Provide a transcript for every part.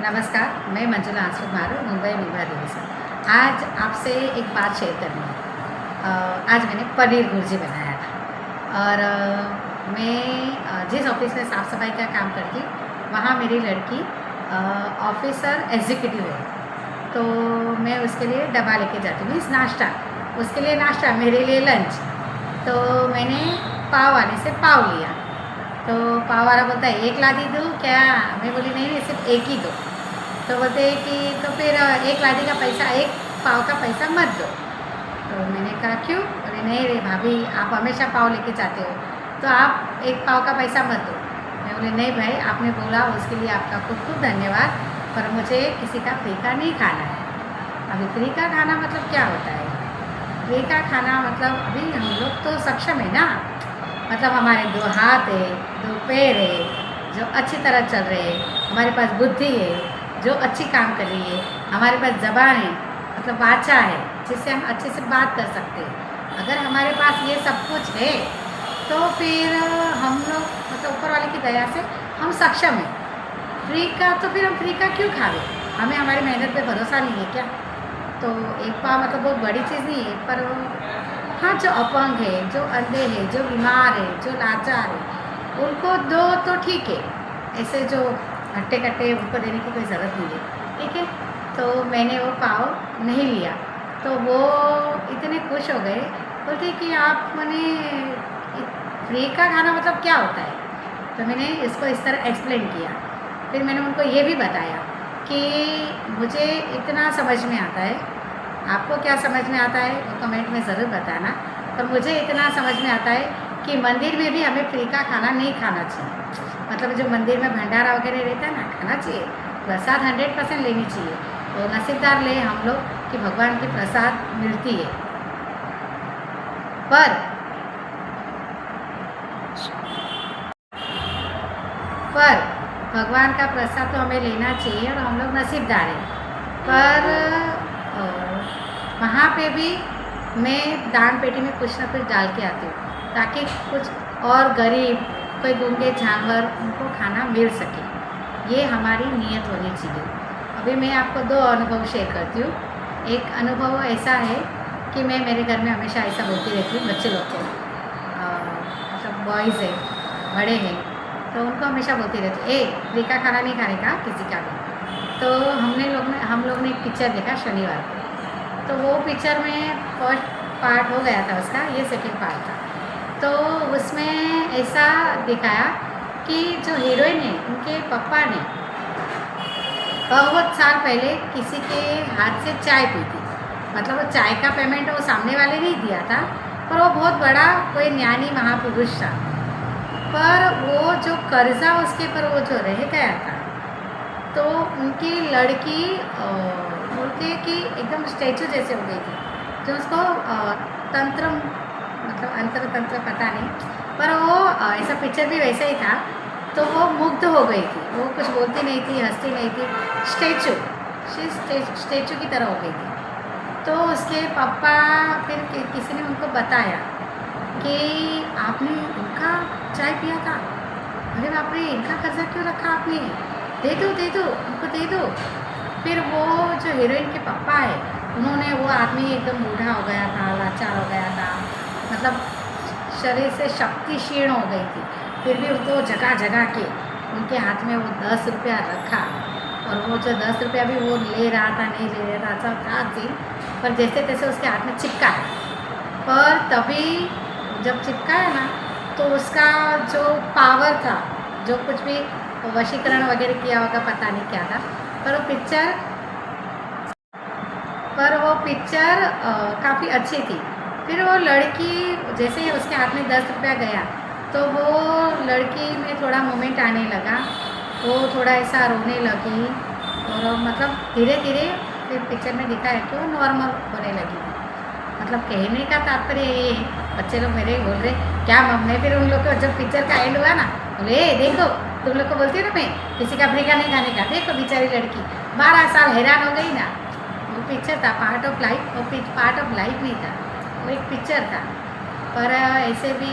नमस्कार, मैं मंजुला आंसू मारू, मुंबई विवाह डिवीज़न। आज आपसे एक बात शेयर करनी है। आज मैंने पनीर भुर्जी बनाया था और मैं जिस ऑफ़िस में साफ़ सफाई का काम करती हूँ, वहाँ मेरी लड़की ऑफ़िसर एग्ज़ीक्यूटिव है। तो मैं उसके लिए डब्बा लेके जाती हूँ, मीन्स नाश्ता। उसके लिए नाश्ता, मेरे लिए लंच। तो मैंने पाव वाले से पाव लिया। तो पाव वाला बोलता है, "एक लादी दूँ क्या?" मैं बोली, "नहीं, नहीं, सिर्फ़ एक ही दो।" तो बोलते हैं कि तो फिर एक लादी का पैसा, एक पाव का पैसा मत दो। तो मैंने कहा, "क्यों?" बोले, "नहीं रे भाभी, आप हमेशा पाव लेके जाते हो, तो आप एक पाव का पैसा मत दो।" मैं बोली, "नहीं भाई, आपने बोला उसके लिए आपका खूब-खूब धन्यवाद, पर मुझे किसी का फ्री का नहीं खाना है।" अभी फ्री का खाना मतलब क्या होता है? फ्री का खाना मतलब अभी हम लोग तो सक्षम है ना, मतलब हमारे 2 हाथ है, 2 पैर है, जो अच्छी तरह चल रहे हैं, हमारे पास बुद्धि है, जो अच्छी काम कर रही है, हमारे पास ज़बान है, मतलब वाचा है, जिससे हम अच्छे से बात कर सकते हैं। अगर हमारे पास ये सब कुछ है, तो फिर हम लोग मतलब ऊपर वाले की दया से हम सक्षम हैं। फ्री का तो फिर हम फ्री का क्यों खावे? हमें हमारी मेहनत पे भरोसा नहीं है क्या? तो एक पाव मतलब बहुत बड़ी चीज़ नहीं है, पर हाँ, जो अपंग है, जो अंधे हैं, जो बीमार है, जो लाचार है, उनको दो तो ठीक है। ऐसे जो हट्टे-कट्टे उनको देने की कोई ज़रूरत नहीं है, ठीक है? तो मैंने वो पाव नहीं लिया, तो वो इतने खुश हो गए, बोलते कि आप मने फ्री का खाना मतलब क्या होता है? तो मैंने इसको इस तरह एक्सप्लेन किया। फिर मैंने उनको ये भी बताया कि मुझे इतना समझ में आता है, आपको क्या समझ में आता है वो कमेंट में ज़रूर बताना, पर मुझे इतना समझ में आता है कि मंदिर में भी हमें फ्री का खाना नहीं खाना चाहिए। मतलब जो मंदिर में भंडारा वगैरह रहता है ना, खाना चाहिए, प्रसाद 100% लेनी चाहिए। तो नसीबदार ले हम लोग कि भगवान की प्रसाद मिलती है। पर पर भगवान का प्रसाद तो हमें लेना चाहिए और हम लोग नसीबदार हैं। पर वहाँ पे भी मैं दान पेटी में कुछ ना कुछ डाल के आती हूँ, ताकि कुछ और गरीब, कोई गूंगे जानवर, उनको खाना मिल सके। ये हमारी नीयत होनी चाहिए। अभी मैं आपको 2 अनुभव शेयर करती हूँ। एक अनुभव ऐसा है कि मैं मेरे घर में हमेशा ऐसा बोलती रहती हूँ बच्चे लोग को, मतलब बॉयज़ है, बड़े हैं, तो उनको हमेशा बोलती रहती, "ए, फ्री का खाना नहीं खाने का किसी का भी।" तो हम लोग ने एक पिक्चर देखा शनिवार को। तो वो पिक्चर में फर्स्ट पार्ट हो गया था उसका, ये सेकंड पार्ट था। तो उसमें ऐसा दिखाया कि जो हीरोइन है, उनके पापा ने बहुत साल पहले किसी के हाथ से चाय पी थी। मतलब वो चाय का पेमेंट वो सामने वाले ने ही दिया था, पर वो बहुत बड़ा कोई ज्ञानी महापुरुष था। पर वो जो कर्जा उसके पर वो जो रह गया था, तो उनकी लड़की बोलते हैं कि एकदम स्टैचू जैसे हो गई थी। जो उसको तंत्र मतलब अंतर तंत्र पता नहीं, पर वो ऐसा पिक्चर भी वैसा ही था। तो वो मुग्ध हो गई थी, वो कुछ बोलती नहीं थी, हंसती नहीं थी, स्टैचू, स्टैचू की तरह हो गई थी। तो उसके पापा फिर किसी ने उनको बताया कि आपने इनका चाय पिया था, अरे बाप रे, इनका कर्जा क्यों रखा आपने, दे दो उनको दे दो। फिर वो जो हीरोइन के पापा है, उन्होंने, वो आदमी एकदम बूढ़ा हो गया था, लाचार हो गया था, मतलब शरीर से शक्ति क्षीण हो गई थी, फिर भी उनको जगा जगा के उनके हाथ में वो 10 रुपया रखा। और वो जो 10 रुपया भी वो ले रहा था, नहीं ले रहा था, था सीन, पर जैसे तैसे उसके हाथ में चिपकाया। पर तभी जब चिपकाया ना, तो उसका जो पावर था, जो कुछ भी वशीकरण वगैरह किया होगा, पता नहीं क्या था, पर वो पिक्चर काफ़ी अच्छी थी। फिर वो लड़की, जैसे ही उसके हाथ में 10 रुपया गया, तो वो लड़की में थोड़ा मोमेंट आने लगा, वो थोड़ा ऐसा रोने लगी, और मतलब धीरे धीरे फिर पिक्चर में दिखाया कि वो नॉर्मल होने लगी थी। मतलब कहने का तात्पर्य ये है, बच्चे लोग मेरे बोल रहे क्या मम्मी, फिर उन लोग को जब पिक्चर का एंड हुआ ना, बोले, "ए देखो, तुम लोग को बोलती है ना मैं, किसी का फ्री का नहीं खाने का, देखो बेचारी लड़की 12 साल हैरान हो गई ना।" वो पिक्चर था पार्ट ऑफ लाइफ, वो पार्ट ऑफ लाइफ नहीं था, वो एक पिक्चर था। पर ऐसे भी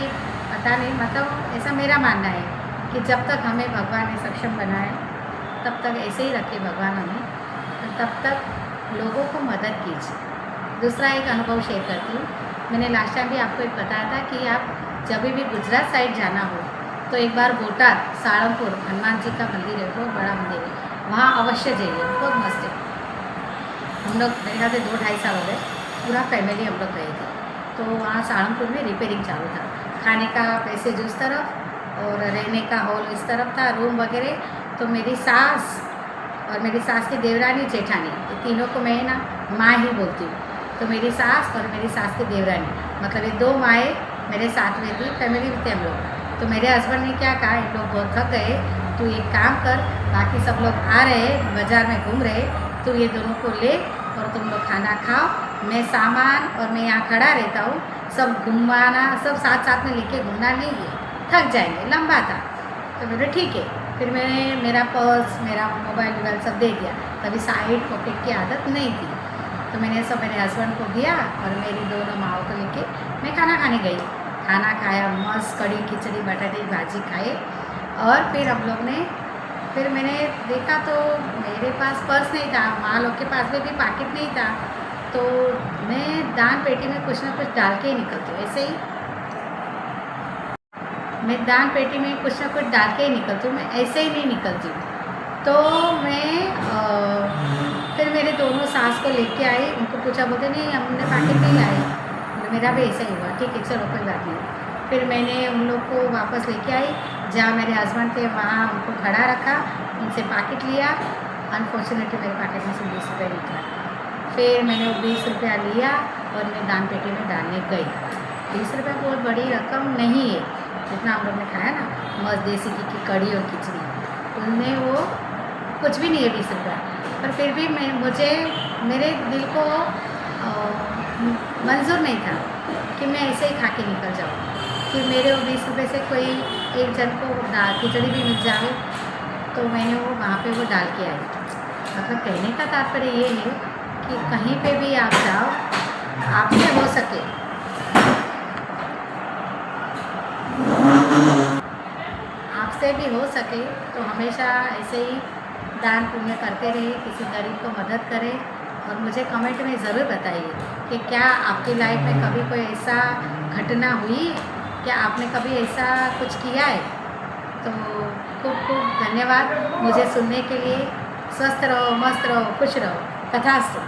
पता नहीं, मतलब ऐसा मेरा मानना है कि जब तक हमें भगवान ने सक्षम बनाए, तब तक ऐसे ही रखे भगवान हमें, और तब तक लोगों को मदद कीजिए। दूसरा एक अनुभव शेयर करती हूँ। मैंने लास्ट टाइम भी आपको एक बताया था कि आप जब भी गुजरात साइड जाना हो तो एक बार बोटाद साळंगपुर हनुमान जी का मंदिर है, बहुत बड़ा मंदिर है, वहाँ अवश्य जाइए, बहुत मस्त है। हम लोग मेरे ख्याल से 2-2.5 साल हो गए, पूरा फैमिली हम लोग गए थे। तो वहाँ साळंगपुर में रिपेयरिंग चालू था, खाने का पैसेज उस तरफ और रहने का हॉल इस तरफ था, रूम वगैरह। तो मेरी सास और मेरी सास की देवरानी जेठानी, ये तीनों को मैं ना माँ ही बोलती हूँ। तो मेरी सास और मेरी सास की देवरानी, मतलब ये 2 माएँ मेरे साथ में थी, फैमिली में थे हम लोग। तो मेरे हस्बैंड ने क्या कहा, इन लोग बहुत थक गए, तू एक काम कर, बाकी सब लोग आ रहे हैं, बाज़ार में घूम रहे, तो ये दोनों को ले और तुम लोग खाना खाओ, मैं सामान और मैं यहाँ खड़ा रहता हूँ, सब घुमाना, सब साथ साथ में लेके घूमना नहीं है, थक जाएंगे, लंबा था। तो बोले ठीक है। फिर मैंने मेरा पर्स, मेरा मोबाइल वोबाइल सब दे दिया, तभी साइड पॉकेट की आदत नहीं थी। तो मैंने सब मेरे हस्बैंड को दिया और मेरी दोनों माओं को लेके मैं खाना खाने गई। खाना खाया, मस्त कड़ी खिचड़ी बटाटे की भाजी खाए, और फिर मैंने देखा तो मेरे पास पर्स नहीं था, माँ लोग के पास में भी पैकेट नहीं था। तो मैं दान पेटी में कुछ ना कुछ डाल के ही निकलती हूँ, ऐसे ही मैं दान पेटी में कुछ ना कुछ डाल के ही निकलती हूँ, मैं ऐसे ही नहीं निकलती हूँ। तो फिर मेरे दोनों सास को लेके आई, उनको पूछा, बोलते नहीं हमने पैकेट नहीं लाए। बोले मेरा भी ऐसा ही हुआ, ठीक है चलो कोई बात नहीं। फिर मैंने उन लोग को वापस लेके आई, जहाँ मेरे हस्बैंड थे वहाँ उनको खड़ा रखा, उनसे पैकेट लिया। अनफॉर्चुनेटली मेरे पैकेट में से 20 रुपये निकला। फिर मैंने वो 20 रुपया लिया और मैं दान पेटी में डालने गई। 20 रुपये बहुत बड़ी रकम नहीं है, जितना हम लोग ने खाया ना मस्त देसी घी की कड़ी और खिचड़ी, उनमें वो कुछ भी नहीं है 20 रुपया। पर फिर भी मेरे दिल को मंजूर नहीं था कि मैं ऐसे ही खा के निकल जाऊँ, कि मेरे वो 20 रुपये से कोई एक जन को दाल खिचड़ी भी मिल जाए। तो मैंने वो वहाँ पे वो डाल के आई। मतलब कहने का तात्पर्य ये है कि कहीं पे भी आप जाओ, आपसे हो सके आपसे भी हो सके तो हमेशा ऐसे ही दान पुण्य करते रहिए, किसी गरीब को मदद करें। और मुझे कमेंट में ज़रूर बताइए कि क्या आपकी लाइफ में कभी कोई ऐसा घटना हुई, क्या आपने कभी ऐसा कुछ किया है। तो खूब खूब धन्यवाद मुझे सुनने के लिए। स्वस्थ रहो, मस्त रहो, खुश रहो। तथास्तु।